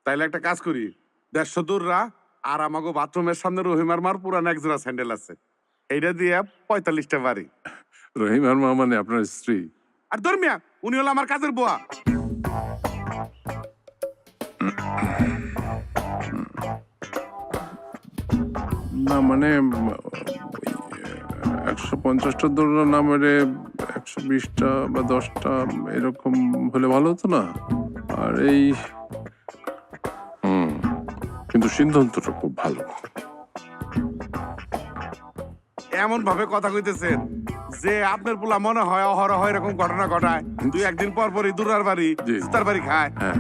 তাইলে একটা কাজ করি, 150 দূররা আর আমাকে বাথরুমের সামনে রহিমার মার পুরান এক জোড়া স্যান্ডেল আছে, এইটা দিয়ে 45টা বাড়ি। রহিমার মা মানে আপনার স্ত্রী? আর ধর্মিয়া, উনি হলো আমার কাজের বুয়া। না মানে 150টা দৌড়া না মেরে 120টা বা 10টা এরকম হলে ভালো হতো না? আর এই কিন্তু সিদ্ধান্তটা খুব ভালো। এমন ভাবে কথা কইতেছেন যে আপনার পোলা মনে হয় অহরহ এরকম ঘটনা ঘটায়, তুই একদিন পর পরই দূরার বাড়ি জি। তার বাড়ি খায়। হ্যাঁ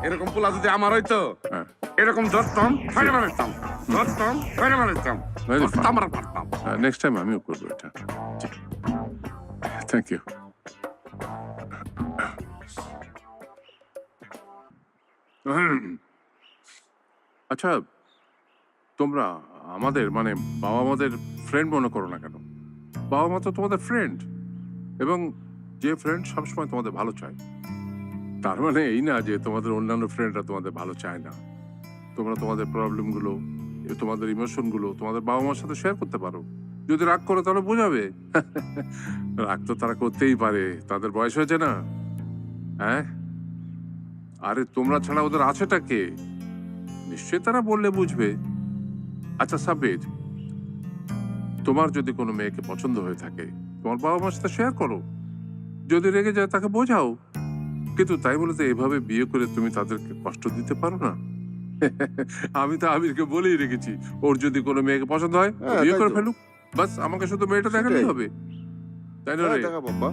এরকম পোলা যদি আমার হইতো, হ্যাঁ এরকম ধরতাম ফেলে মারতাম, ধরতাম ফেলে মারতাম, Very fine. ধরতাম আর মারতাম। নেক্সট টাইম আমিও করবো এটা। Thank you. আচ্ছা, তোমরা আমাদের মানে বাবা মাদের ফ্রেন্ড মনে করো না কেন? বাবা মা তো তোমাদের ফ্রেন্ড, এবং যে ফ্রেন্ড সবসময় তোমাদের ভালো চায়, তার মানে এই না যে তোমাদের অন্যান্য ফ্রেন্ডরা তোমাদের ভালো চায় না। তোমরা তোমাদের প্রবলেমগুলো, তোমাদের ইমোশনগুলো তোমাদের বাবা মার সাথে শেয়ার করতে পারো। যদি রাগ করো তাহলে বোঝাবে। রাগ তো তারা করতেই পারে, তাদের বয়স হয়েছে না। হ্যাঁ, আরে তোমরা ছাড়া ওদের আছেটা কে? নিশ্চয়ই তারা বললে বুঝবে। আচ্ছা সাব্বির, তোমার যদি কোনো মেয়েকে পছন্দ হয়ে থাকে, তোমার বাবা মার সাথে শেয়ার করো। যদি রেগে যায় তাকে বোঝাও, কিন্তু তাই বলে তো এভাবে বিয়ে করে তুমি তাদেরকে কষ্ট দিতে পারো না। আমি তো আমিরকে বলেই রেখেছি, ওর যদি কোনো মেয়েকে পছন্দ হয় ও হ্যাঁ, বিয়ে তাই করে তো। ফেলুক, বাস আমাকে শুধু মেয়েটা দেখালেই সেটাই। হবে, তাই না রে? দেখা বাবা,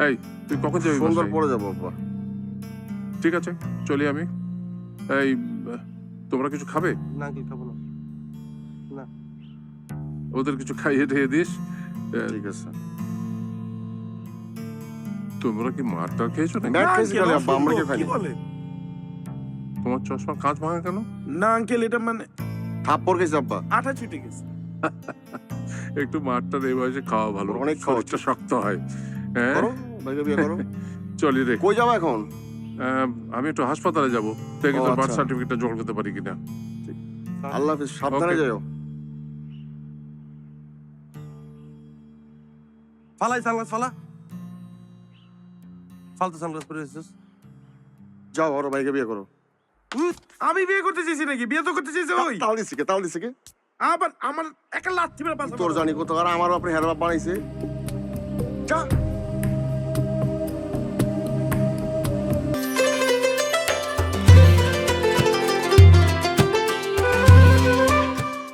এই তুই কখন যাবি সুন্দর বাসায়? পড়ে যাবো বাবা। ঠিক আছে, চলি আমি। এই তোমরা কিছু খাবে? না কি খাবো না। ওদের কিছু খাইয়ে ঠেয়ে দিস। ঠিক আছে। তোমরা কি মারটা খেয়েছো নাকি? না, না, খেয়েছি আঙ্কেল, খালি আব্বা, আমরা অসম্ভব, কেউ খাইনি। কি বলে? তোমার চশমা কাঁচ ভাঙা কেন? না আঙ্কেল, এটা মানে থাপ্পড় খেয়েছি আব্বা। আঠা ছুটে গেছে। একটু মারটার এই বয়সে খাওয়া ভালো, অনেক খাওয়া শরীরটা শক্ত হয়। হ্যাঁ, করো, ভাইকে বিয়ে করো। চলি রে। কই যাবো এখন? আমি একটু হাসপাতালে যাবো, দেখি ও, তোর বার্থ আচ্ছা। সার্টিফিকেটটা জোগাড় করতে পারি কিনা। আল্লাহ হাফিজ, সাবধানে Okay. যাও। ফালাই সানগ্লাস ফালা। ফালতু সানগ্লাস পরে এসেছিস। যাও, ওর ভাইকে বিয়ে করো। আমি বিয়ে করতে চাইছি নাকি? বিয়ে তো করতে চাইছে ওই। তাহলে শিখে, তাহলে শিখে। আবার আমার একটা লাথি মেরে পাশে তোর জানি কত, আর আমারও আপনি হেরবাব বানাইছে। যা।